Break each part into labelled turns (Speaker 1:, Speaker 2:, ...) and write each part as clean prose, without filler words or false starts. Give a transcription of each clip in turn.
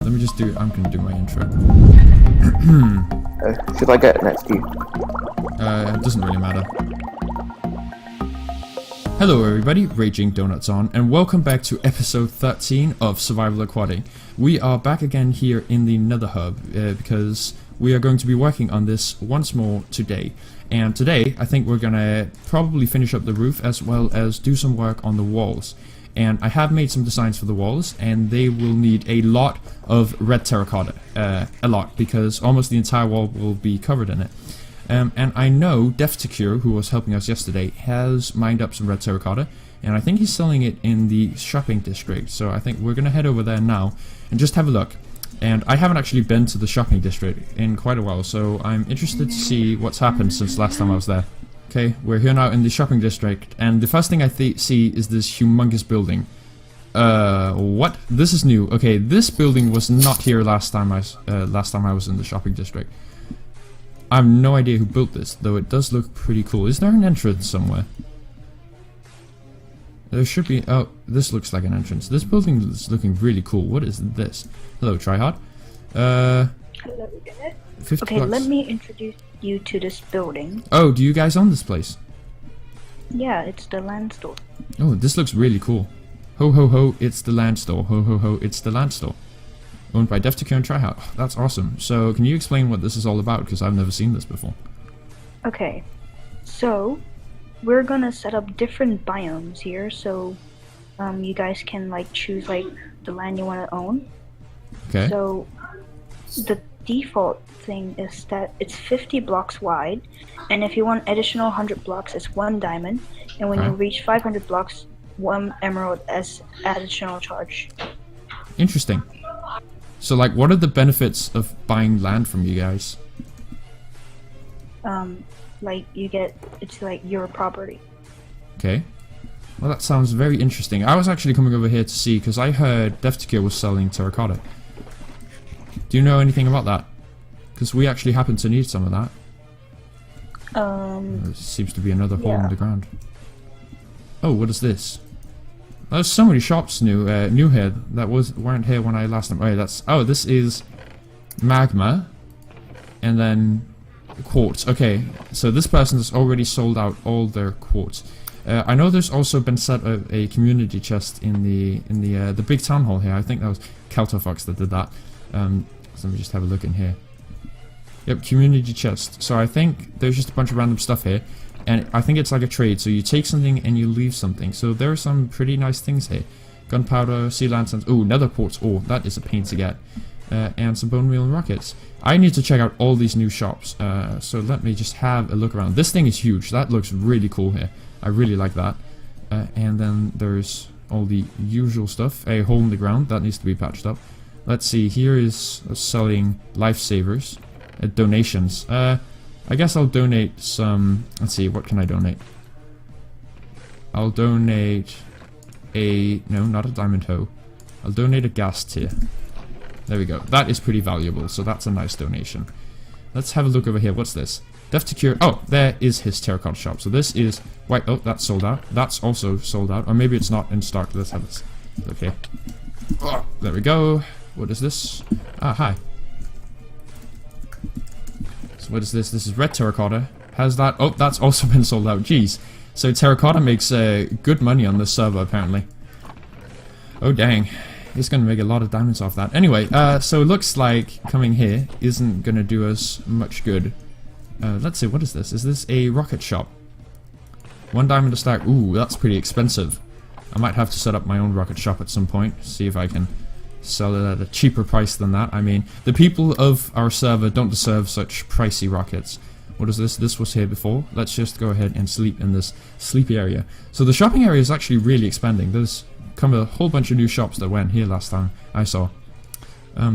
Speaker 1: let me just I'm gonna do my intro.
Speaker 2: Should I get next to you?
Speaker 1: It doesn't really matter. Hello everybody, Raging Donuts on, and welcome back to episode 13 of Survival Aquatic. We are back again here in the Nether Hub, because we are going to be working on this once more today. And today, I think we're gonna probably finish up the roof as well as do some work on the walls. And I have made some designs for the walls, and they will need a lot of red terracotta. A lot, because almost the entire wall will be covered in it. And I know DevTecure, who was helping us yesterday, has mined up some red terracotta, and I think he's selling it in the shopping district. So I think we're gonna head over there now and just have a look. And I haven't actually been to the shopping district in quite a while, so I'm interested to see what's happened since last time I was there. Okay, we're here now in the shopping district, and the first thing I see is this humongous building. What? This is new. Okay, this building was not here last time I was in the shopping district. I have no idea who built this, though it does look pretty cool. Is there an entrance somewhere? There should be. Oh, this looks like an entrance. This building is looking really cool. What is this? Hello, Tryhard.
Speaker 3: Hello, Janet.
Speaker 1: 50
Speaker 3: Okay,
Speaker 1: bucks.
Speaker 3: let me introduce you to this building.
Speaker 1: Oh, do you guys own this place?
Speaker 3: Yeah, it's the land store.
Speaker 1: Oh, this looks really cool. Ho ho ho, it's the land store. Ho ho ho, it's the land store. Owned by DevTecure and Tryhard. Oh, that's awesome. So, can you explain what this is all about? Because I've never seen this before.
Speaker 3: Okay, so we're gonna set up different biomes here, so you guys can like choose like the land you want to own.
Speaker 1: Okay.
Speaker 3: So the default thing is that it's 50 blocks wide, and if you want additional 100 blocks, it's 1 diamond, and when you reach 500 blocks, 1 emerald as additional charge.
Speaker 1: Interesting. So, like, what are the benefits of buying land from you guys?
Speaker 3: Like you get, it's like your property.
Speaker 1: Okay. Well, that sounds very interesting. I was actually coming over here to see, because I heard DevTecure was selling terracotta. Do you know anything about that? Because we actually happen to need some of that. There seems to be another hole in the ground. Oh, what is this? There's so many shops new here that weren't here when I last time. Oh, this is magma, and then quartz. Okay, so this person has already sold out all their quartz. I know there's also been set a community chest in the big town hall here. I think that was Caltofox that did that. So let me just have a look in here. Yep, community chest. So I think there's just a bunch of random stuff here, and I think it's like a trade. So you take something and you leave something. So there are some pretty nice things here. Gunpowder, sea lanterns. Oh, nether quartz ore. That is a pain to get. And some bone meal and rockets. I need to check out all these new shops. So let me just have a look around. This thing is huge. That looks really cool here. I really like that. And then there's all the usual stuff. A hole in the ground. That needs to be patched up. Let's see. Here is selling lifesavers. Donations. I guess I'll donate some. Let's see. What can I donate? I'll donate a. No, not a diamond hoe. I'll donate a gas tier. There we go. That is pretty valuable, so that's a nice donation. Let's have a look over here. What's this? DevTecure. Oh, there is his terracotta shop. So this is white. Oh, that's sold out. That's also sold out. Or maybe it's not in stock. Let's have this. Okay. Oh, there we go. What is this? Ah, hi. So what is this? This is red terracotta. Has that? Oh, that's also been sold out. Jeez. So terracotta makes good money on this server, apparently. Oh, dang. He's gonna make a lot of diamonds off that. Anyway, so it looks like coming here isn't gonna do us much good. Let's see, what is this? Is this a rocket shop? 1 diamond a stack. Ooh, that's pretty expensive. I might have to set up my own rocket shop at some point. See if I can sell it at a cheaper price than that. I mean, the people of our server don't deserve such pricey rockets. What is this? This was here before. Let's just go ahead and sleep in this sleepy area. So the shopping area is actually really expanding. There's come a whole bunch of new shops that went here last time I saw.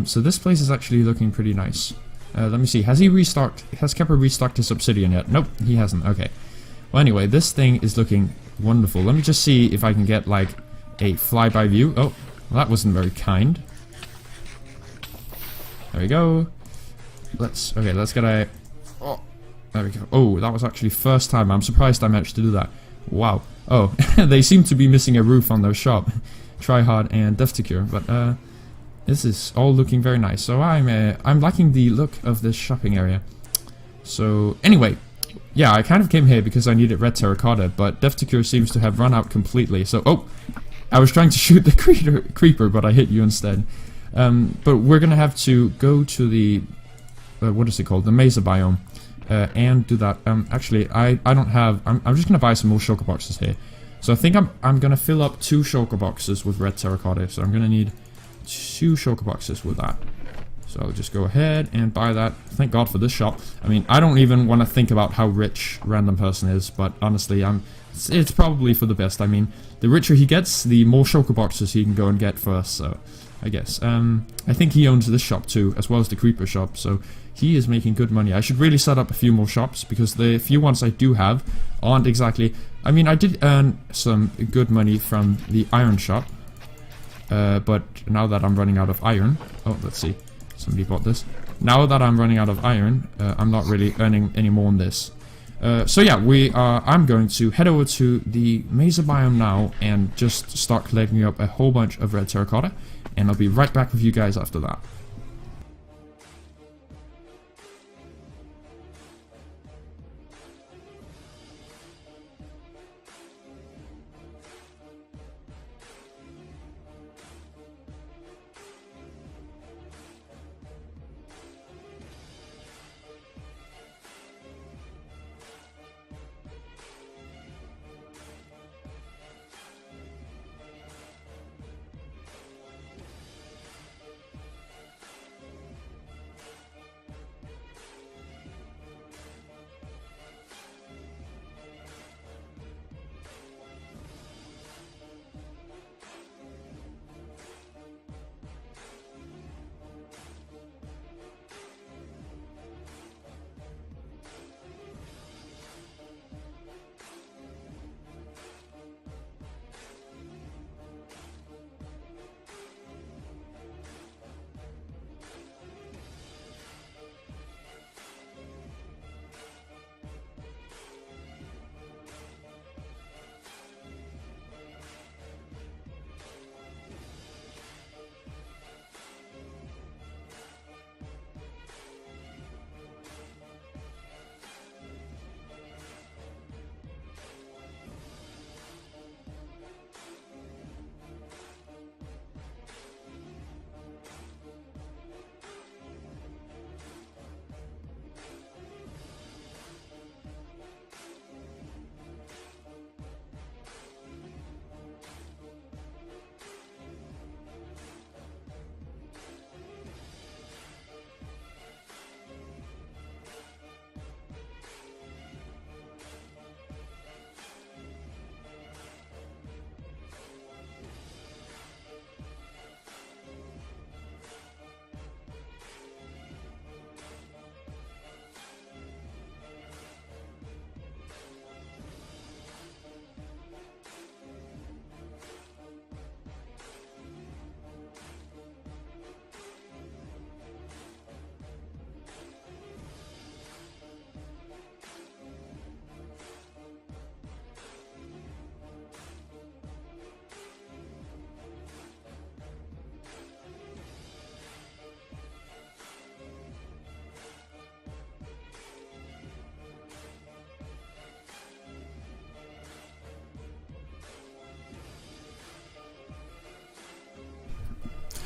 Speaker 1: So this place is actually looking pretty nice. Let me see. Has Kepper restocked his obsidian yet? Nope, he hasn't. Okay. Well, anyway, this thing is looking wonderful. Let me just see if I can get like a flyby view. Oh, well, that wasn't very kind. There we go. Let's get a. Oh, there we go. Oh, that was actually first time. I'm surprised I managed to do that. Wow. Oh, they seem to be missing a roof on their shop. Tryhard and DevTecure, but This is all looking very nice. So I'm liking the look of this shopping area. So anyway, yeah, I kind of came here because I needed red terracotta, but Defticure seems to have run out completely. So I was trying to shoot the creeper, but I hit you instead. But we're gonna have to go to the what is it called? The mesa biome, and do that. Actually, I don't have. I'm just gonna buy some more shulker boxes here. So I think I'm gonna fill up 2 shulker boxes with red terracotta. So I'm gonna need 2 shulker boxes with that. So I'll just go ahead and buy that. Thank God for this shop. I mean, I don't even want to think about how rich random person is, but honestly, it's probably for the best. I mean, the richer he gets, the more shulker boxes he can go and get first. So I guess I think he owns this shop too, as well as the creeper shop. So he is making good money. I should really set up a few more shops because the few ones I do have aren't exactly. I mean, I did earn some good money from the iron shop. But now that I'm running out of iron... Oh, let's see. Somebody bought this. Now that I'm running out of iron, I'm not really earning any more on this. So yeah, I'm going to head over to the mesa biome now and just start collecting up a whole bunch of red terracotta. And I'll be right back with you guys after that.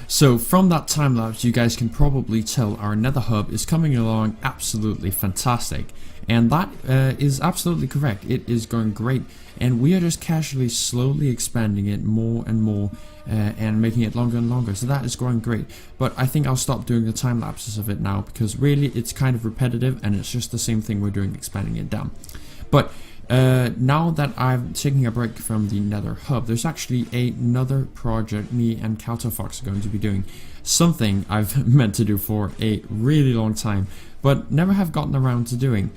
Speaker 1: So from that time lapse, you guys can probably tell our nether hub is coming along absolutely fantastic. And that is absolutely correct. It is going great. And we are just casually, slowly expanding it more and more and making it longer and longer. So that is going great. But I think I'll stop doing the time lapses of it now because really it's kind of repetitive and it's just the same thing we're doing, expanding it down. But now that I'm taking a break from the nether hub, there's actually another project me and Fox are going to be doing. Something I've meant to do for a really long time, but never have gotten around to doing.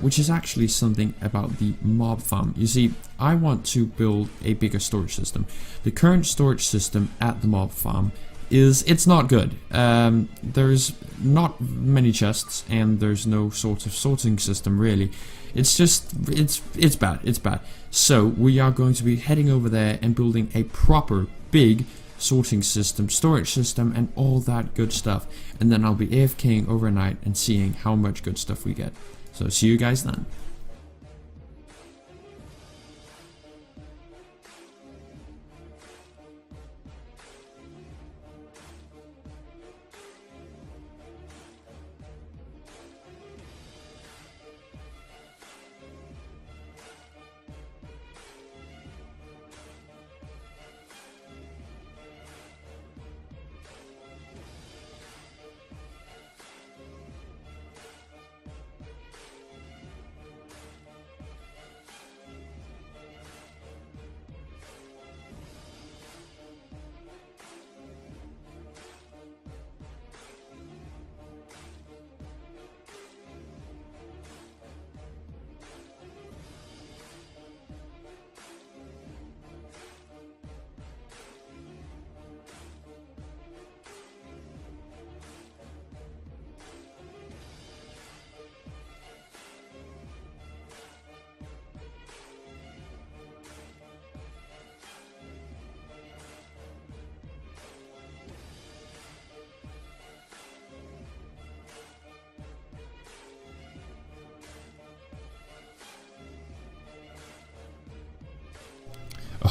Speaker 1: Which is actually something about the mob farm. You see, I want to build a bigger storage system. The current storage system at the mob farm it's not good. There's not many chests and there's no sort of sorting system really. It's just, it's bad. So we are going to be heading over there and building a proper big sorting system, storage system, and all that good stuff. And then I'll be AFKing overnight and seeing how much good stuff we get. So see you guys then.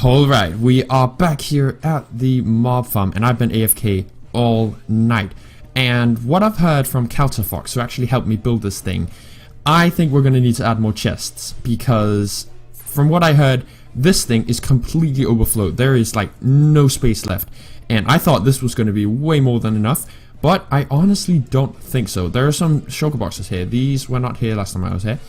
Speaker 1: Alright, we are back here at the mob farm, and I've been AFK all night. And what I've heard from Caltafox, who actually helped me build this thing, I think we're going to need to add more chests, because from what I heard, this thing is completely overflowed. There is like no space left, and I thought this was going to be way more than enough, but I honestly don't think so. There are some shulker boxes here. These were not here last time I was here,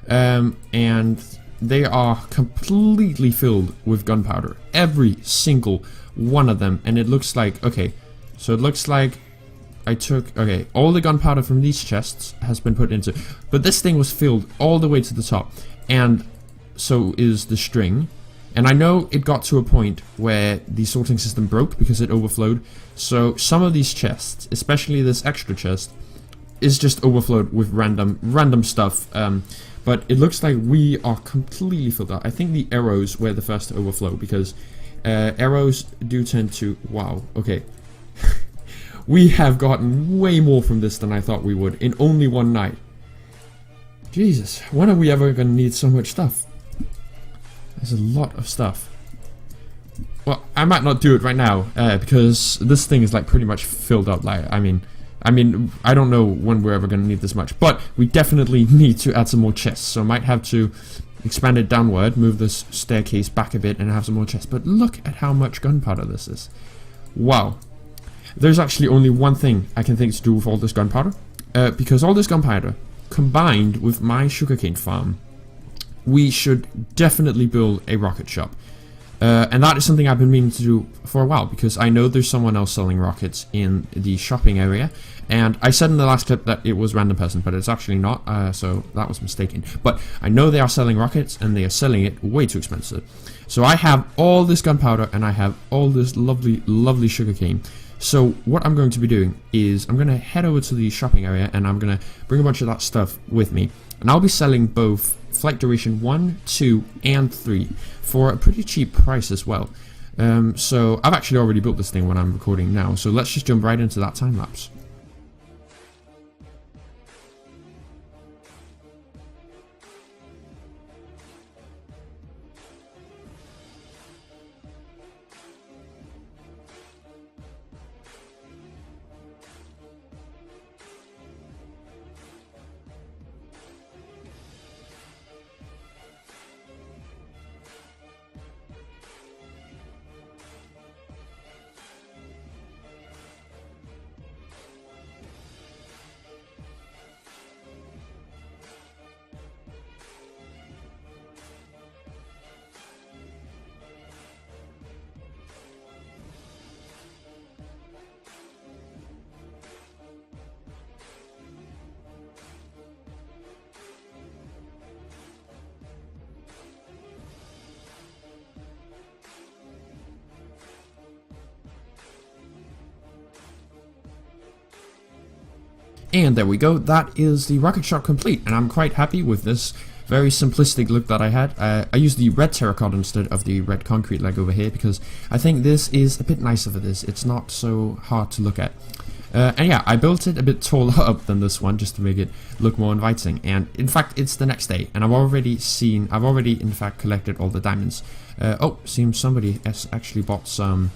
Speaker 1: and they are completely filled with gunpowder, every single one of them. And it looks like, okay, so it looks like I took, okay, all the gunpowder from these chests has been put into, but this thing was filled all the way to the top, and so is the string. And I know it got to a point where the sorting system broke because it overflowed, so some of these chests, especially this extra chest, is just overflowed with random stuff. But it looks like we are completely filled up. I think the arrows were the first to overflow, because arrows do tend to... Wow, okay. We have gotten way more from this than I thought we would in only one night. Jesus, when are we ever going to need so much stuff? There's a lot of stuff. Well, I might not do it right now, because this thing is like pretty much filled up. Like, I mean, I don't know when we're ever going to need this much, but we definitely need to add some more chests, so I might have to expand it downward, move this staircase back a bit, and have some more chests. But look at how much gunpowder this is. Wow. There's actually only one thing I can think to do with all this gunpowder, because all this gunpowder, combined with my sugarcane farm, we should definitely build a rocket shop. And that is something I've been meaning to do for a while, because I know there's someone else selling rockets in the shopping area, and I said in the last clip that it was random person, but it's actually not, so that was mistaken. But I know they are selling rockets, and they are selling it way too expensive. So I have all this gunpowder, and I have all this lovely sugarcane. So what I'm going to be doing is I'm going to head over to the shopping area, and I'm going to bring a bunch of that stuff with me, and I'll be selling both flight duration 1, 2, and 3 for a pretty cheap price as well. So I've actually already built this thing when I'm recording now, so let's just jump right into that time lapse. And there we go, that is the rocket shop complete, and I'm quite happy with this very simplistic look that I had. I used the red terracotta instead of the red concrete like over here, because I think this is a bit nicer for this. It's not so hard to look at. And yeah, I built it a bit taller up than this one just to make it look more inviting. And in fact, it's the next day, and I've already in fact collected all the diamonds. Oh, seems somebody has actually bought some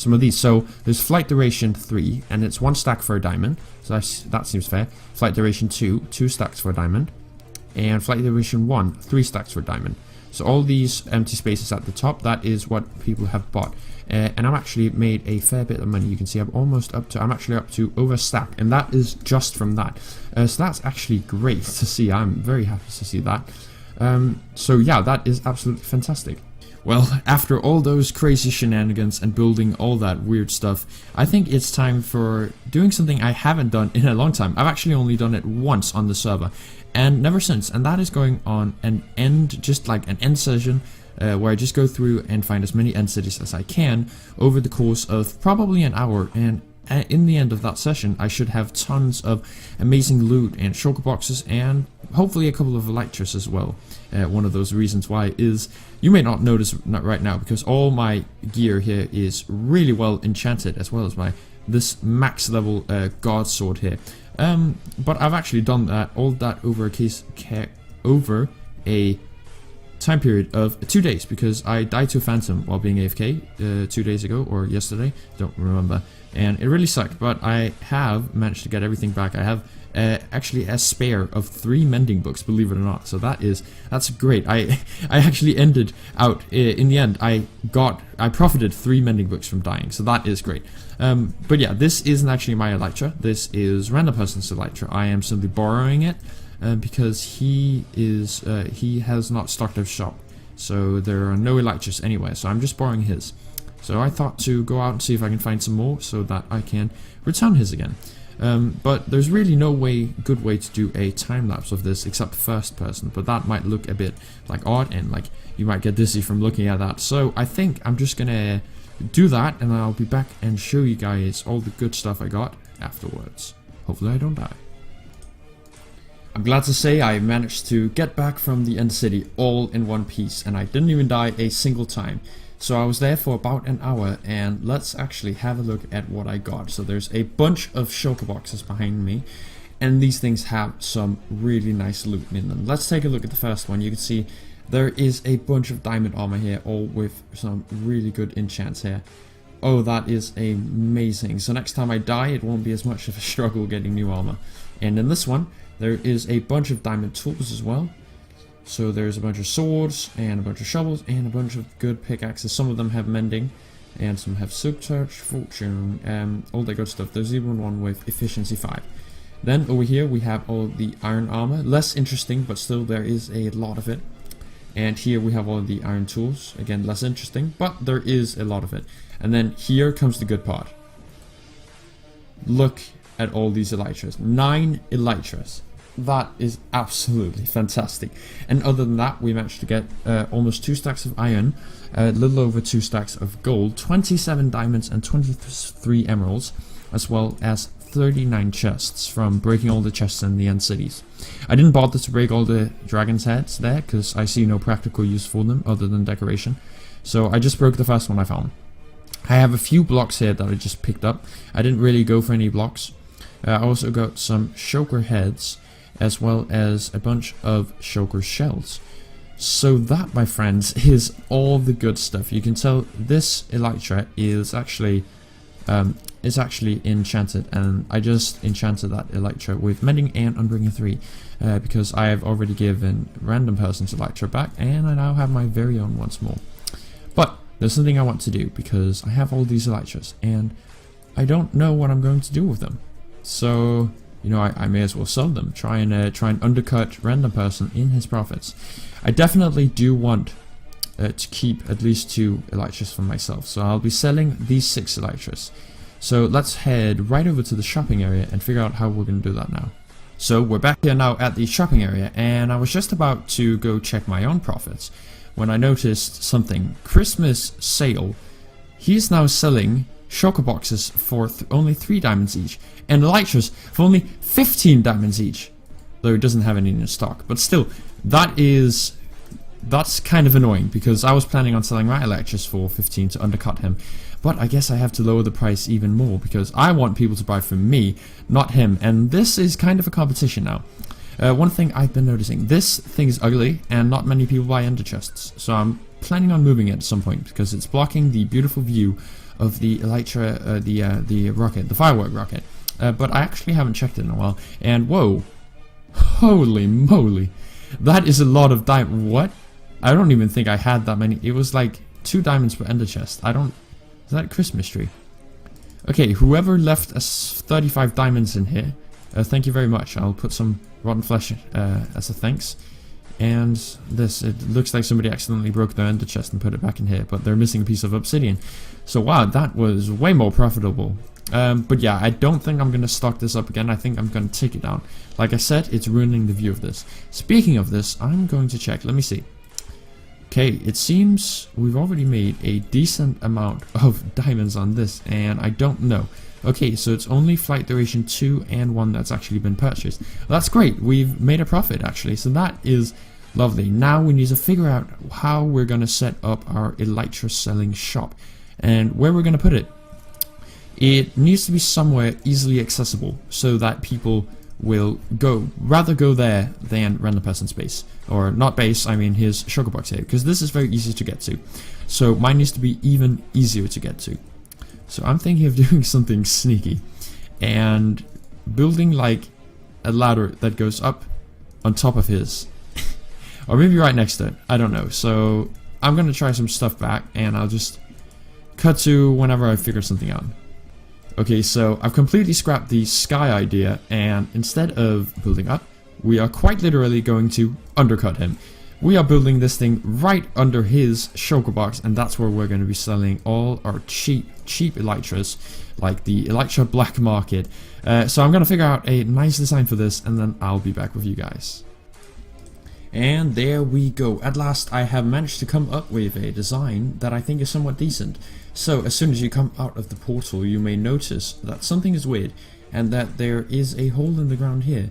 Speaker 1: of these. So there's flight duration 3, and it's 1 stack for a diamond. So that seems fair. Flight duration 2, 2 stacks for a diamond. And flight duration 1, 3 stacks for a diamond. So all these empty spaces at the top, that is what people have bought. And I've actually made a fair bit of money. You can see I'm actually up to over a stack, and that is just from that. So that's actually great to see. I'm very happy to see that. So yeah, that is absolutely fantastic. Well, after all those crazy shenanigans and building all that weird stuff, I think it's time for doing something I haven't done in a long time. I've actually only done it once on the server, and never since. And that is going on an end, just like an end session, where I just go through and find as many end cities as I can over the course of probably an hour. And in the end of that session, I should have tons of amazing loot and shulker boxes, and hopefully a couple of elytras as well. One of those reasons why is, you may not notice right now, because all my gear here is really well enchanted, as well as this max level god sword here. But I've actually done all that over a time period of 2 days, because I died to a phantom while being AFK 2 days ago, or yesterday, don't remember, and it really sucked. But I have managed to get everything back. I have actually a spare of 3 mending books, believe it or not. So that's great. I actually ended out in the end. I profited 3 mending books from dying, so that is great. But yeah, this isn't actually my elytra. This is random person's elytra. I am simply borrowing it because he has not stocked his shop, so there are no elytras anywhere. So I'm just borrowing his. So I thought to go out and see if I can find some more, so that I can return his again. But there's really no good way to do a time-lapse of this except first person, but that might look a bit like odd, and like you might get dizzy from looking at that. So I think I'm just gonna do that, and I'll be back and show you guys all the good stuff I got afterwards. Hopefully I don't die. I'm glad to say I managed to get back from the end city all in one piece, and I didn't even die a single time. So I was there for about an hour, and let's actually have a look at what I got. So there's a bunch of shulker boxes behind me, and these things have some really nice loot in them. Let's take a look at the first one. You can see there is a bunch of diamond armor here, all with some really good enchants here. Oh, that is amazing. So next time I die, it won't be as much of a struggle getting new armor. And in this one, there is a bunch of diamond tools as well. So there's a bunch of swords, and a bunch of shovels, and a bunch of good pickaxes. Some of them have mending, and some have silk touch, fortune, all that good stuff. There's even one with efficiency 5. Then over here we have all the iron armor. Less interesting, but still there is a lot of it. And here we have all the iron tools. Again, less interesting, but there is a lot of it. And then here comes the good part. Look at all these elytras. 9 elytras. That is absolutely fantastic. And other than that, we managed to get almost 2 stacks of iron, a little over 2 stacks of gold, 27 diamonds, and 23 emeralds, as well as 39 chests from breaking all the chests in the end cities. I didn't bother to break all the dragon's heads there, because I see no practical use for them other than decoration. So I just broke the first one I found. I have a few blocks here that I just picked up. I didn't really go for any blocks. I also got some shulker heads, as well as a bunch of shulker shells. So that, my friends, is all the good stuff. You can tell this elytra is actually enchanted, and I just enchanted that elytra with mending and unbringing 3 because I have already given random person's elytra back, and I now have my very own once more. But there's something I want to do, because I have all these elytras and I don't know what I'm going to do with them. So, you know, I may as well sell them, try and undercut random person in his profits. I definitely do want to keep at least 2 elytras for myself, so I'll be selling these 6 elytras. So let's head right over to the shopping area and figure out how we're going to do that now. So we're back here now at the shopping area, and I was just about to go check my own profits when I noticed something. Christmas sale. He's now selling shulker boxes for only 3 diamonds each, and elytras for only 15 diamonds each. though it doesn't have any in stock. But still, that's kind of annoying, because I was planning on selling my Elytras for 15 to undercut him. But I guess I have to lower the price even more, because I want people to buy from me, not him. And this is kind of a competition now. One thing I've been noticing, this thing is ugly, and not many people buy ender chests. So I'm planning on moving it at some point, because it's blocking the beautiful view of the Elytra, the rocket, the firework rocket. But I actually haven't checked it in a while. And whoa, holy moly, that is a lot of diamond. What? I don't even think I had that many. It was like 2 diamonds per ender chest. Is that a Christmas tree? Okay, whoever left us 35 diamonds in here, thank you very much. I'll put some rotten flesh as a thanks. And this, it looks like somebody accidentally broke their ender chest and put it back in here, but they're missing a piece of obsidian. So wow, that was way more profitable. But yeah, I don't think I'm going to stock this up again. I think I'm going to take it down. Like I said, it's ruining the view of this. Speaking of this, I'm going to check. Let me see. Okay, it seems we've already made a decent amount of diamonds on this, and I don't know. Okay, so it's only flight duration 2 and 1 that's actually been purchased. That's great. We've made a profit, actually, so that is lovely. Now we need to figure out how we're going to set up our Elytra selling shop, and where we're going to put it. It needs to be somewhere easily accessible, so that people will rather go there than random person space, or not base, I mean his sugar box here, because this is very easy to get to. So mine needs to be even easier to get to. So I'm thinking of doing something sneaky and building like a ladder that goes up on top of his, or maybe right next to it, I don't know. So I'm gonna try some stuff back, and I'll just cut to whenever I figure something out. Okay, so I've completely scrapped the sky idea, and instead of building up, we are quite literally going to undercut him. We are building this thing right under his shulker box, and that's where we're going to be selling all our cheap Elytras, like the Elytra black market. So I'm going to figure out a nice design for this, and then I'll be back with you guys. And there we go. At last I have managed to come up with a design that I think is somewhat decent. So as soon as you come out of the portal, you may notice that something is weird, and that there is a hole in the ground here.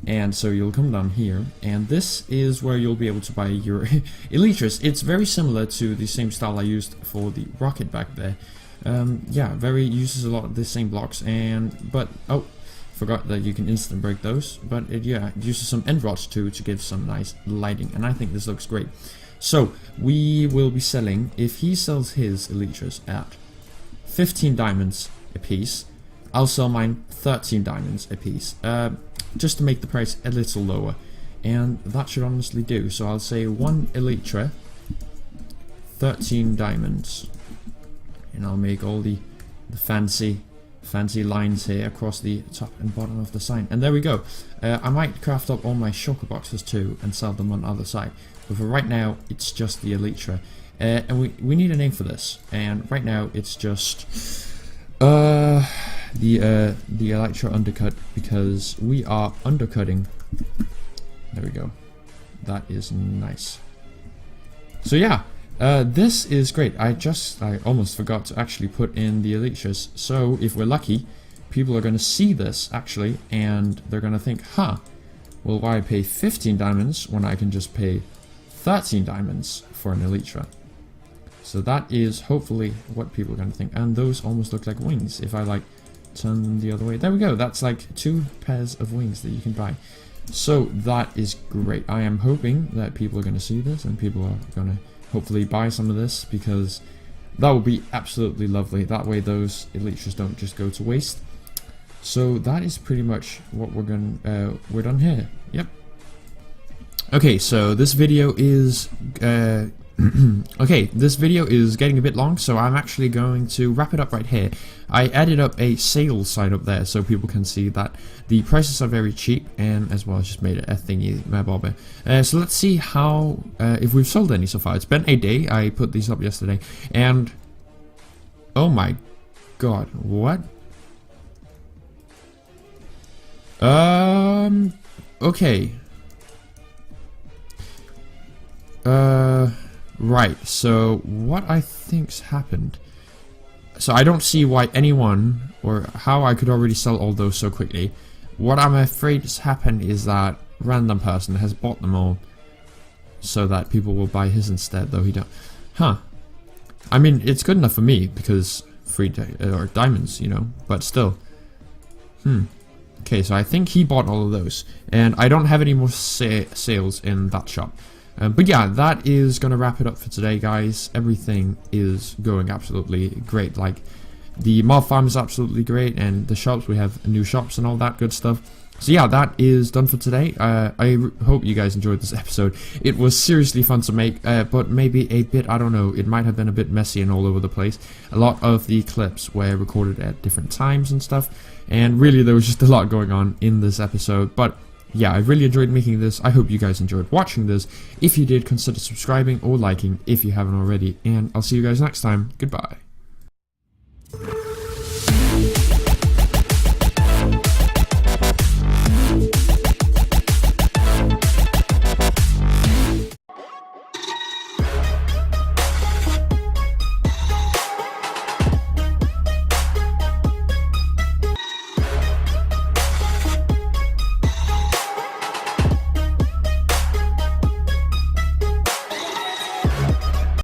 Speaker 1: And so you'll come down here, and this is where you'll be able to buy your Elytras. It's very similar to the same style I used for the rocket back there. Yeah, uses a lot of the same blocks, but oh, forgot that you can instant break those. But it uses some end rods too to give some nice lighting, and I think this looks great. So we will be selling, if he sells his Elytras at 15 diamonds a piece, I'll sell mine 13 diamonds a piece. Just to make the price a little lower, and that should honestly do. So I'll say 1 Elytra, 13 diamonds, and I'll make all the fancy lines here across the top and bottom of the sign, and there we go. I might craft up all my shulker boxes too and sell them on the other side, but for right now it's just the Elytra, and we need a name for this, and right now it's just the Elytra undercut, because we are undercutting. There we go. That is nice. So yeah, this is great. I almost forgot to actually put in the Elytras. So if we're lucky, people are going to see this actually, and they're going to think, huh, well, why pay 15 diamonds when I can just pay 13 diamonds for an Elytra? So that is hopefully what people are going to think. And those almost look like wings if I like turn them the other way. There we go. That's like 2 pairs of wings that you can buy. So that is great. I am hoping that people are going to see this, and people are going to hopefully buy some of this, because that would be absolutely lovely. That way those Elytras don't just go to waste. So that is pretty much what we're done here. Yep. Okay, so this video is okay, this video is getting a bit long, so I'm actually going to wrap it up right here. I added up a sale site up there so people can see that the prices are very cheap, and as well as just made a thingy bobber. So let's see how if we've sold any so far. It's been a day. I put these up yesterday, and oh my god, what? Okay. Right, so what I think's happened, so I don't see why anyone, or how I could already sell all those so quickly. What I'm afraid has happened is that random person has bought them all so that people will buy his instead, though he don't. Huh. I mean, it's good enough for me because free or diamonds, you know, but still. Okay, so I think he bought all of those, and I don't have any more sales in that shop. But yeah, that is gonna wrap it up for today, guys. Everything is going absolutely great. Like, the mob farm is absolutely great, and the shops, we have new shops and all that good stuff. So yeah, that is done for today. I hope you guys enjoyed this episode. It was seriously fun to make, but maybe a bit, I don't know, it might have been a bit messy and all over the place. A lot of the clips were recorded at different times and stuff, and really there was just a lot going on in this episode. But yeah, I really enjoyed making this. I hope you guys enjoyed watching this. If you did, consider subscribing or liking if you haven't already, and I'll see you guys next time. Goodbye.